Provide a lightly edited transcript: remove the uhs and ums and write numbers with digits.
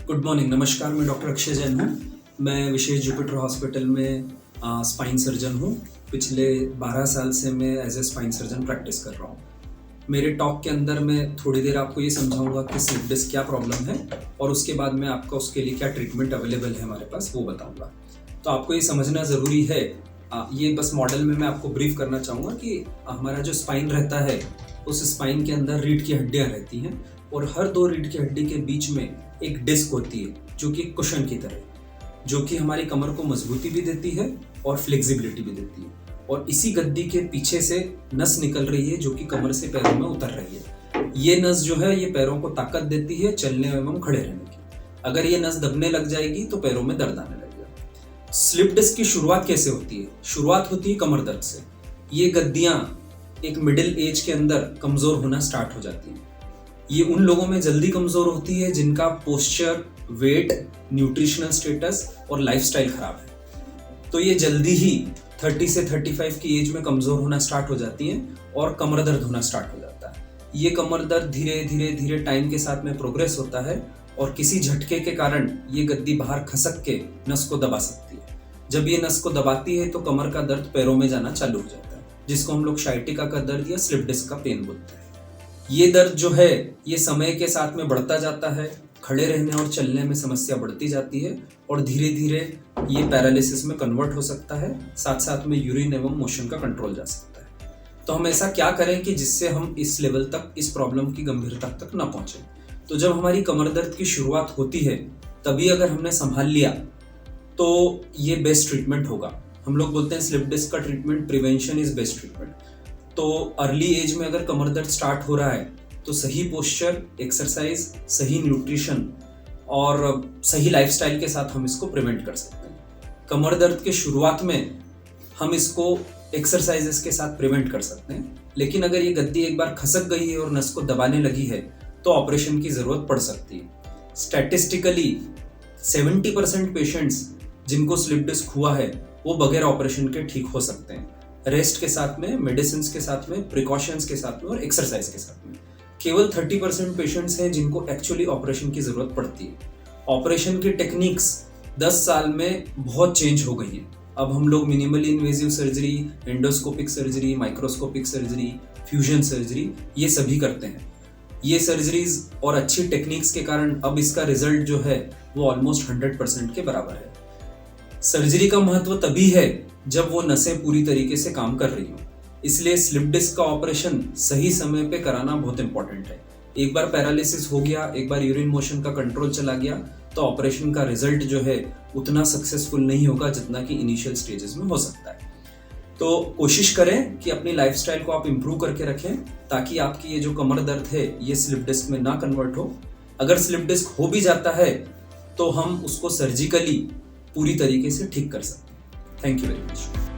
Good morning, नमस्कार। मैं doctor Akshay Jain हूँ। मैं विशेष जुपिटर हॉस्पिटल में स्पाइन सर्जन हूँ। पिछले 12 साल से मैं as a spine surgeon practice कर रहा हूँ। मेरे टॉक के अंदर मैं थोड़ी देर आपको ये समझाऊंगा कि स्लिप डिस्क क्या प्रॉब्लम है और उसके बाद मैं आपका उसके लिए क्या ट्रीटमेंट अवेलेबल है हमारे पास वो बताऊंगा। तो आपको ये समझना ज़रूरी है, ये बस मॉडल में मैं आपको ब्रीफ करना चाहूँगा कि हमारा जो स्पाइन रहता है उस स्पाइन के अंदर रीढ़ की हड्डियाँ रहती हैं और हर दो रीढ़ की हड्डी के बीच में एक डिस्क होती है जो कि कुशन की तरह, जो कि हमारी कमर को मजबूती भी देती है और फ्लेक्सिबिलिटी भी देती है। और इसी गद्दी के पीछे से नस निकल रही है जो कि कमर से पैरों में उतर रही है। ये नस जो है ये पैरों को ताकत देती है चलने एवं खड़े रहने की। अगर ये नस दबने लग जाएगी तो पैरों में दर्द आने लगेगा। स्लिप डिस्क की शुरुआत कैसे होती है? शुरुआत होती है कमर दर्द से। ये गद्दियां एक मिडिल एज के अंदर कमजोर होना स्टार्ट हो जाती हैं। ये उन लोगों में जल्दी कमजोर होती है जिनका पोस्चर, वेट, न्यूट्रिशनल स्टेटस और लाइफस्टाइल खराब है। तो ये जल्दी ही 30 से 35 की एज में कमजोर होना स्टार्ट हो जाती हैं और कमर दर्द होना स्टार्ट हो जाता है। ये कमर दर्द धीरे धीरे धीरे टाइम के साथ में प्रोग्रेस होता है और किसी झटके के कारण ये गद्दी बाहर खसक के नस को दबा सकती है। जब ये नस को दबाती है तो कमर का दर्द पैरों में जाना चालू हो जाता है, जिसको हम लोग शाइटिका का दर्द या स्लिप डिस्क का पेन बोलते हैं। ये दर्द जो है ये समय के साथ में बढ़ता जाता है, खड़े रहने और चलने में समस्या बढ़ती जाती है और धीरे धीरे ये पैरालिसिस में कन्वर्ट हो सकता है। साथ साथ में यूरिन एवं मोशन का कंट्रोल जा सकता है। तो हम ऐसा क्या करें कि जिससे हम इस लेवल तक, इस प्रॉब्लम की गंभीरता तक ना पहुंचे? तो जब हमारी कमर दर्द की शुरुआत होती है तभी अगर हमने संभाल लिया तो ये बेस्ट ट्रीटमेंट होगा। हम लोग बोलते हैं स्लिप डिस्क का treatment, prevention is best treatment. तो अर्ली एज में अगर कमर दर्द स्टार्ट हो रहा है तो सही पोस्चर, एक्सरसाइज, सही न्यूट्रिशन और सही लाइफस्टाइल के साथ हम इसको प्रिवेंट कर सकते हैं। कमर दर्द के शुरुआत में हम इसको एक्सरसाइजेस के साथ प्रिवेंट कर सकते हैं, लेकिन अगर ये गद्दी एक बार खसक गई है और नस को दबाने लगी है तो ऑपरेशन की जरूरत पड़ सकती है। स्टैटिस्टिकली 70% पेशेंट्स जिनको स्लिप डिस्क हुआ है वो बगैर ऑपरेशन के ठीक हो सकते हैं, रेस्ट के साथ में, मेडिसिन के साथ में, प्रिकॉशंस के साथ में और एक्सरसाइज के साथ में। केवल 30% पेशेंट्स हैं जिनको एक्चुअली ऑपरेशन की जरूरत पड़ती है। ऑपरेशन की टेक्निक्स 10 साल में बहुत चेंज हो गई हैं। अब हम लोग minimally invasive surgery, endoscopic surgery, microscopic surgery, fusion surgery ये सभी करते हैं। ये सर्जरीज और अच्छी टेक्निक्स के कारण अब इसका रिजल्ट जो है वो ऑलमोस्ट 100% के बराबर है। सर्जरी का महत्व तभी है जब वो नसें पूरी तरीके से काम कर रही हों, इसलिए स्लिप डिस्क का ऑपरेशन सही समय पे कराना बहुत इंपॉर्टेंट है। एक बार पैरालिसिस हो गया, एक बार यूरिन मोशन का कंट्रोल चला गया तो ऑपरेशन का रिजल्ट जो है उतना सक्सेसफुल नहीं होगा जितना कि इनिशियल स्टेजेस में हो सकता है। तो कोशिश करें कि अपनी लाइफस्टाइल को आप इम्प्रूव करके रखें ताकि आपकी ये जो कमर दर्द है ये स्लिप डिस्क में ना कन्वर्ट हो। अगर स्लिप डिस्क हो भी जाता है तो हम उसको सर्जिकली पूरी तरीके से ठीक कर सकते हैं। Thank you very much.